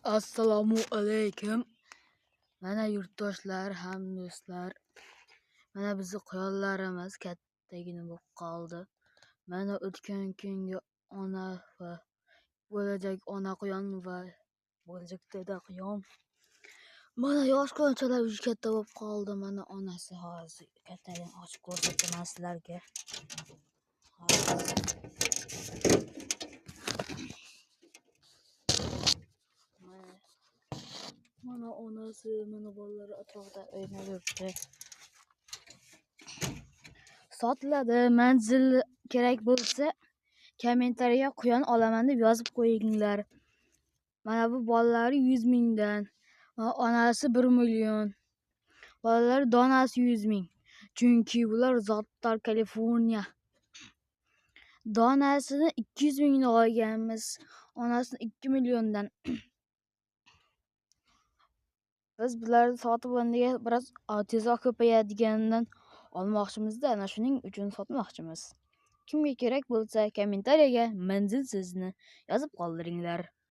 Assalomu alaykum. Mana yurtdoshlar, hamdo'stlar. Mana bizni quyonlarimiz kattagina bo'lib qoldi. Mana o'tgan kungi ona va bo'lajak ona quyon va bo'lajak dada quyon. Mana yosh quyonchalar katta bo'lib qoldi. Mana onasi hozir kattadan ochib ko'rsataman sizlarga. Mana onasi, mana bolalari atrofida o'ynab yuribdi. Sotiladi, manzil kerak bo'lsa kommentariyaga quyon olaman deb yozib qo'yinglar. Mana bu bolalari 100 mingdan, onasi 1 million. Bolalari donasi 100 ming. Chunki bular zotdor Kaliforniya. Donasini 200 mingdan olganmiz, onasini 2 milliondan. Biz bularni sotib o'rniga biroz tezroq ko'payadiganidan olmoqchimizda, ana shuning uchun sotmoqchimiz. Kimga kerak bo'lsa kommentariyaga manzil so'zini yozib qoldiringlar.